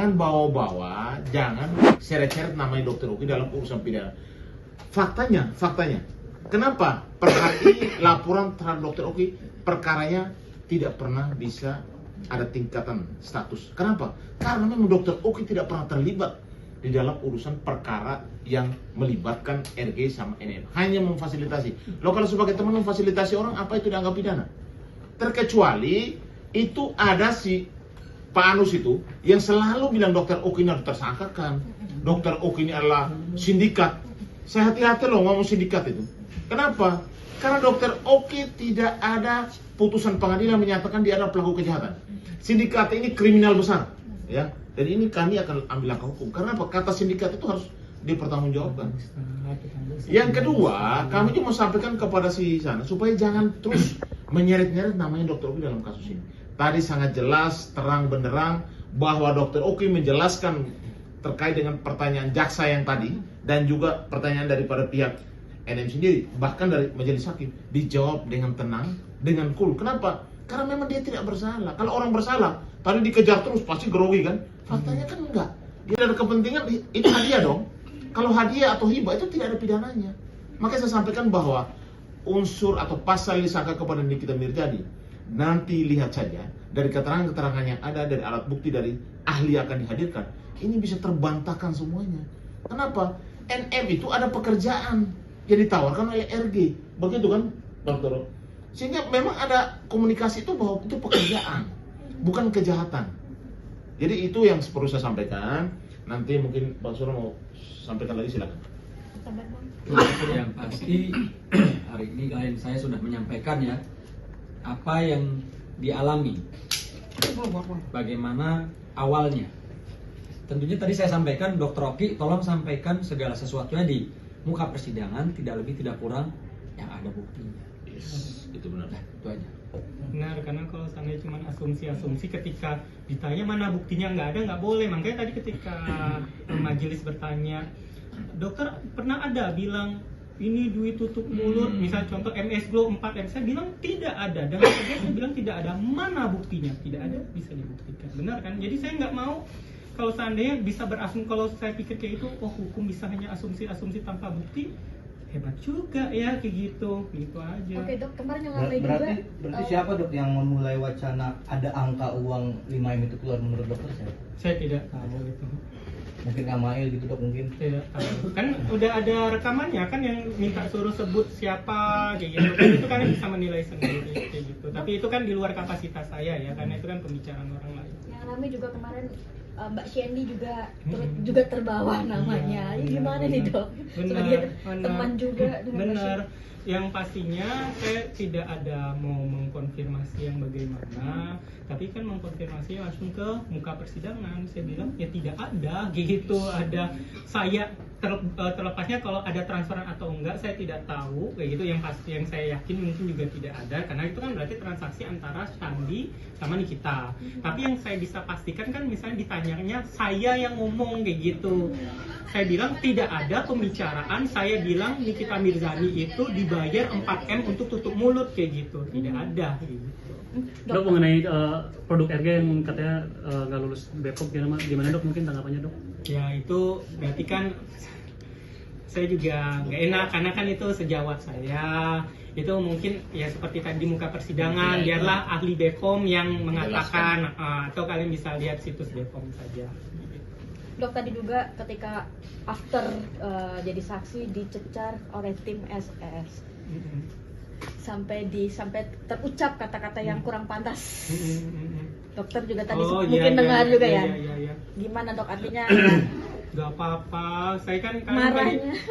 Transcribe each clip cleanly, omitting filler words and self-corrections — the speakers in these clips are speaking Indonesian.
jangan bawa-bawa, jangan seret-seret namanya Dokter Oki dalam urusan pidana. Faktanya, kenapa per hari ini laporan terhadap Dokter Oki perkaranya tidak pernah bisa ada tingkatan status? Kenapa? Karena memang Dokter Oki tidak pernah terlibat di dalam urusan perkara yang melibatkan RG sama NM. Hanya memfasilitasi. Lo kalau sebagai teman memfasilitasi orang, apa itu dianggap pidana? Terkecuali itu ada si Pak Anus itu yang selalu bilang Dokter Oki ini harus tersangkakan. Dokter Oki ini adalah sindikat. Saya hati-hati loh ngomong sindikat itu. Kenapa? Karena Dokter Oki tidak ada putusan pengadilan menyatakan dia adalah pelaku kejahatan. Sindikat ini kriminal besar, ya. Dan ini kami akan ambil langkah hukum. Karena apa? Kata sindikat itu harus dipertanggungjawabkan. Yang kedua, kami juga mau sampaikan kepada si sana supaya jangan terus menyeret-nyeret namanya Dokter Oki dalam kasus ini. Tadi sangat jelas, terang benderang bahwa Dokter Oki menjelaskan terkait dengan pertanyaan jaksa yang tadi dan juga pertanyaan daripada pihak NM sendiri, bahkan dari majelis hakim dijawab dengan tenang, dengan cool. Kenapa? Karena memang dia tidak bersalah. Kalau orang bersalah, tadi dikejar terus pasti grogi kan? Faktanya kan enggak. Dia ada kepentingan, itu hadiah dong. Kalau hadiah atau hibah itu tidak ada pidananya. Makanya saya sampaikan bahwa unsur atau pasal yang disangka kepada Nikita Mirzani, nanti lihat saja dari keterangan-keterangan yang ada, dari alat bukti, dari ahli yang akan dihadirkan, ini bisa terbantahkan semuanya. Kenapa? NM itu ada pekerjaan yang ditawarkan oleh RG, begitu kan, Dokter? Sehingga memang ada komunikasi itu bahwa itu pekerjaan, bukan kejahatan. Jadi itu yang perlu saya sampaikan. Nanti mungkin Bang Suro mau sampaikan lagi, silakan. Yang pasti hari ini klien saya sudah menyampaikan ya apa yang dialami, bagaimana awalnya. Tentunya tadi saya sampaikan, Dokter Oki tolong sampaikan segala sesuatunya di muka persidangan, tidak lebih tidak kurang yang ada buktinya. Yes, itu benar. Nah, itu aja. Benar, karena kalau seandainya cuma asumsi-asumsi ketika ditanya mana buktinya nggak ada, nggak boleh. Makanya tadi ketika majelis bertanya, dokter pernah ada bilang ini duit tutup mulut, misal contoh MS Glow 4M, saya bilang tidak ada, dan saya bilang tidak ada, mana buktinya? Tidak ada, bisa dibuktikan. Benar kan? Jadi saya nggak mau kalau seandainya bisa berasumsi, kalau saya pikir kayak itu, oh hukum bisa hanya asumsi-asumsi tanpa bukti, hebat juga ya kayak gitu aja. Oke dok, kemarin yang ramai juga. Berarti siapa dok yang memulai wacana ada angka uang 5M itu keluar menurut dokter saya? Saya tidak tahu itu. Mungkin Kamail gitu dok mungkin? Tidak tahu. Kan udah ada rekamannya kan yang minta suruh sebut siapa kayak gitu. Kan itu kan bisa menilai sendiri kayak gitu. Tapi itu kan di luar kapasitas saya ya, karena itu kan pembicaraan orang lain. Yang ramai juga kemarin Mbak Shandy juga terbawa namanya. Ini gimana nih dok? Sebagai teman juga dengan benar. Yang pastinya saya tidak ada mau mengkonfirmasi yang bagaimana, tapi kan mengkonfirmasi langsung ke muka persidangan. Saya bilang ya tidak ada gitu, ada saya terlepasnya kalau ada transferan atau enggak saya tidak tahu kayak gitu. Yang pasti yang saya yakin mungkin juga tidak ada, karena itu kan berarti transaksi antara Shandy sama Nikita. Tapi yang saya bisa pastikan kan misalnya ditanyanya saya yang ngomong kayak gitu, saya bilang tidak ada pembicaraan, saya bilang Nikita Mirzani itu dibayar 4M untuk tutup mulut kayak gitu, tidak ada gitu. Dok, mengenai produk RG yang katanya nggak lulus BPOM, gimana dok, mungkin tanggapannya dok? Ya itu berarti kan saya juga nggak enak, karena kan itu sejawat saya. Itu mungkin ya seperti tadi muka persidangan, biarlah ahli BPOM yang mengatakan, atau kalian bisa lihat situs BPOM saja. Dok, tadi juga ketika after jadi saksi dicecar oleh tim SS, sampai terucap kata-kata yang kurang pantas. Dokter juga tadi mungkin dengar juga ya. Gimana dok, artinya? Gak apa-apa, saya kan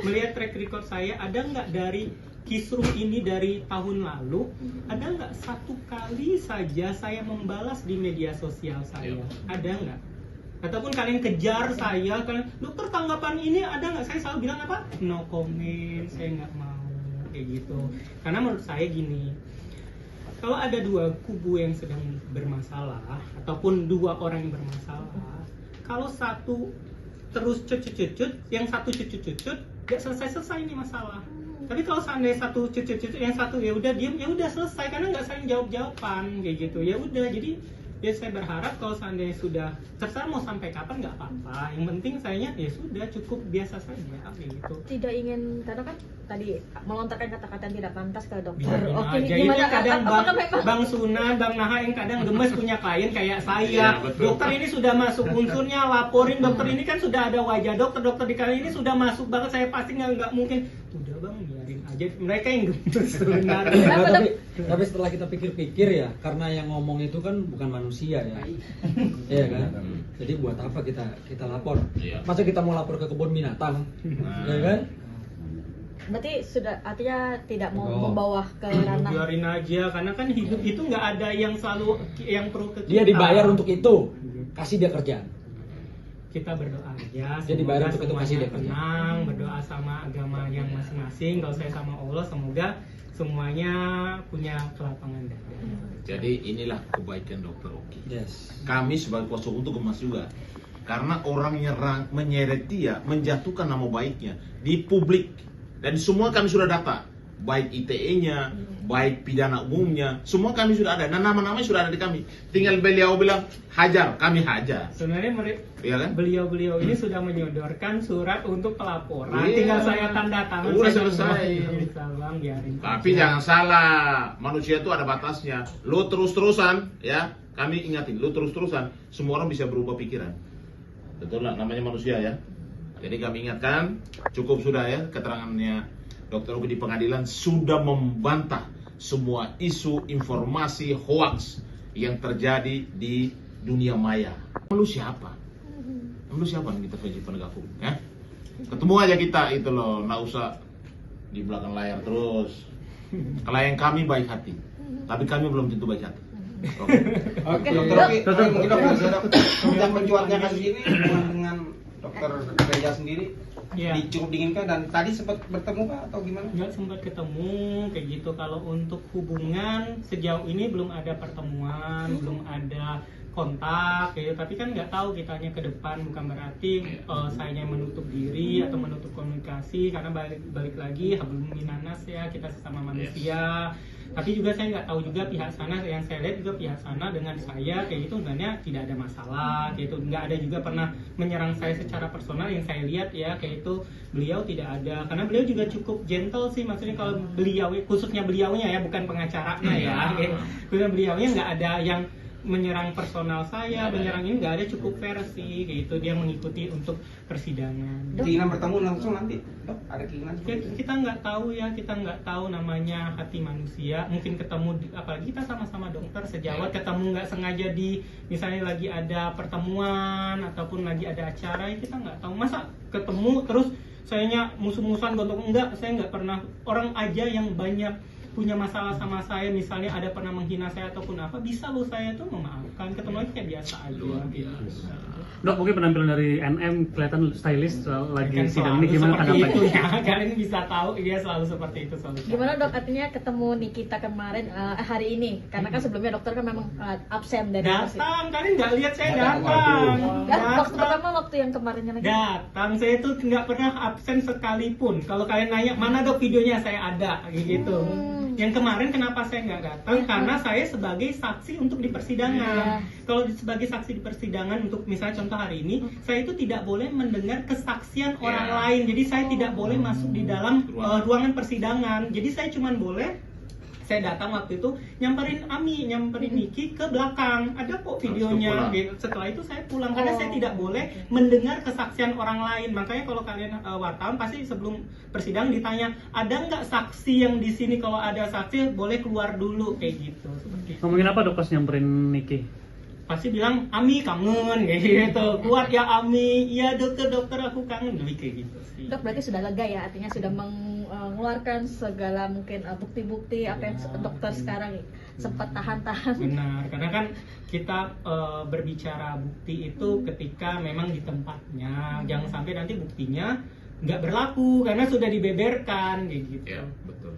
melihat track record saya, ada nggak dari kisruh ini dari tahun lalu, ada nggak satu kali saja saya membalas di media sosial saya? Ada nggak? Ataupun kalian kejar saya, kalian, dokter tanggapan ini ada nggak? Saya selalu bilang apa? No comment, saya nggak mau kayak gitu. Karena menurut saya gini, kalau ada dua kubu yang sedang bermasalah, ataupun dua orang yang bermasalah, kalau satu terus cucut-cucut, yang satu cucut-cucut, gak selesai-selesai ini masalah. Tapi kalau seandainya satu cucut-cucut, yang satu ya udah diem, ya udah selesai, karena nggak saling jawab-jawaban kayak gitu. Ya udah, jadi Ya saya berharap kalau seandainya sudah terserah mau sampai kapan nggak apa-apa. Yang penting sayanya ya sudah cukup biasa saja gitu. Tidak ingin, karena kan tadi melontarkan kata-kata yang tidak pantas ke dokter. Biarin Oke, aja. gimana? Itu kadang Apakah memang Bang Sunan, Bang Naha yang kadang gemes punya klien kayak saya. Iya, betul. Dokter ini sudah masuk unsurnya, laporin dokter ini kan sudah ada wajah dokter di kali ini sudah masuk banget, saya pasti nggak mungkin. Udah Bang, biarin aja. Mereka yang gemes sebenarnya. Nah, tapi setelah kita pikir-pikir ya, karena yang ngomong itu kan bukan manusia ya, iya kan? Jadi buat apa kita lapor? Iya. Masa kita mau lapor ke kebun binatang, ya kan? berarti sudah artinya tidak mau Oh. membawa ke ranah Biarin aja, karena kan hidup itu nggak ada yang selalu yang perlu ke Dia kita. dibayar untuk itu, kasih dia kerjaan. Kita berdoa aja. Dia dibayar semoga untuk itu, kasih dia semuanya kerja. tenang, berdoa sama agama yang masing-masing. Kalau saya sama Allah, semoga semuanya punya kelapangan dada. Jadi inilah kebaikan Dokter Oki. Yes. Kami sebagai kuasa hukum itu gemas juga. Karena orang nyerang, menyeret dia, menjatuhkan nama baiknya di publik. Dan semua kami sudah data. Baik ITE-nya, baik pidana umumnya, semua kami sudah ada. Dan nama-namanya sudah ada di kami. Tinggal beliau bilang, hajar, kami hajar. Sebenarnya Iya kan? beliau-beliau ini sudah menyodorkan surat untuk pelaporan. Iya. Tinggal saya tanda tangan. Udah saya selesai. bisa, Bang, biarin Tapi aja. jangan salah, manusia itu ada batasnya. Lu terus-terusan, ya, kami ingatin, lu terus-terusan, semua orang bisa berubah pikiran. Betul lah, namanya manusia ya. Jadi kami ingatkan, cukup sudah ya keterangannya Dr. Oki di pengadilan sudah membantah semua isu informasi hoax yang terjadi di dunia maya. Lu siapa? Lu siapa nih kita sebagai penegak hukum? Ya? Ketemu aja kita itu loh, nggak usah di belakang layar terus. Klien kami baik hati, tapi kami belum tentu baik hati. Oke. Oke, Dokter Oki, mungkin sudah mencuatnya kasus ini hubungan dengan Dokter Reza sendiri Iya. cukup diinginkan dan tadi sempat bertemu Pak atau gimana? Nggak sempat ketemu kayak gitu. Kalau untuk hubungan sejauh ini belum ada pertemuan, belum ada kontak gitu. Tapi kan nggak tahu kitanya ke depan, bukan berarti saya menutup diri atau menutup komunikasi, karena balik lagi hablum minanas ya, kita sesama manusia. Tapi juga saya nggak tahu juga pihak sana, yang saya lihat juga pihak sana dengan saya kayak gitu sebenarnya tidak ada masalah gitu. Nggak ada juga pernah menyerang saya secara personal yang saya lihat ya, kayak itu beliau tidak ada, karena beliau juga cukup gentle sih, maksudnya kalau beliau, khususnya beliaunya ya, bukan pengacaranya ya, khususnya beliaunya nggak ada yang menyerang personal saya, menyerang ini nggak ada, cukup fair sih kayak gitu. Dia mengikuti untuk persidangan. Keinginan bertemu langsung nanti, Dok? Ada keinginan Ya, seperti itu? kita nggak tahu ya, kita nggak tahu namanya hati manusia. Mungkin ketemu, apalagi kita sama-sama dokter sejawat, ketemu nggak sengaja di misalnya lagi ada pertemuan ataupun lagi ada acara, ya kita nggak tahu. Masa ketemu terus sayanya musuh-musuhan gontok, enggak, saya nggak pernah. Orang aja yang banyak punya masalah sama saya, misalnya ada pernah menghina saya ataupun apa, bisa loh saya tuh memaafkan, ketemu lagi kayak biasa aja gitu. Dok, mungkin penampilan dari NM kelihatan stylish lagi Kan sidang ini, selalu gimana seperti itu tanggapannya? ya, kalian bisa tahu dia selalu seperti itu selalu. gimana dok artinya ketemu Nikita kemarin hari ini, karena kan sebelumnya dokter kan memang absen dari Datang, kalian nggak lihat saya datang. waktu pertama waktu yang kemarinnya lagi Datang, saya tuh nggak pernah absen sekalipun. Kalau kalian nanya mana dok videonya, saya ada kayak gitu. Yang kemarin kenapa saya nggak datang? Karena saya sebagai saksi untuk di persidangan. Kalau sebagai saksi di persidangan untuk misalnya contoh hari ini, saya itu tidak boleh mendengar kesaksian orang lain. Jadi saya tidak boleh masuk di dalam ruangan persidangan. Jadi saya cuma boleh, saya datang waktu itu nyamperin Niki ke belakang, ada kok videonya gitu. Setelah itu saya pulang karena saya tidak boleh mendengar kesaksian orang lain. Makanya kalau kalian wartawan pasti sebelum persidangan ditanya, ada nggak saksi yang di sini? Kalau ada saksi boleh keluar dulu kayak gitu. Seperti itu. Ngomongin apa dok pas nyamperin Niki? Pasti bilang Ami kangen kayak gitu. Kuat ya Ami, iya dokter aku kangen, lebih kayak gitu sih. dok, berarti sudah lega ya, artinya sudah mengeluarkan segala mungkin bukti-bukti apa yang dokter sekarang sempat tahan-tahan. Benar, karena kan kita berbicara bukti itu ketika memang di tempatnya, jangan sampai nanti buktinya nggak berlaku karena sudah dibeberkan kayak gitu. Ya, betul.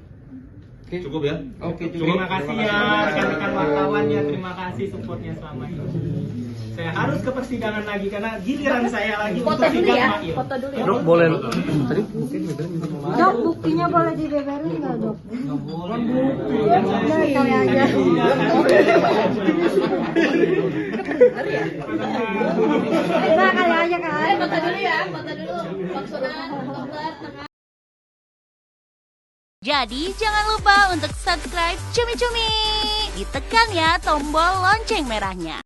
Cukup ya? Oke, Terima kasih ya rekan-rekan wartawan ya, terima kasih supportnya selama ini. Saya harus ke persidangan lagi karena giliran saya lagi Foto untuk dulu sidang ya, Pak Il. foto dulu ya. Dok boleh tadi Dok, buktinya boleh dibeberin nggak dok? Nggak boleh. Udah kali aja. Bener ya? Udah kali aja kan. Foto dulu ya, foto dulu. Maksudnya dokter tengah. Jadi jangan lupa untuk subscribe Cumi Cumi. Ditekan ya tombol lonceng merahnya.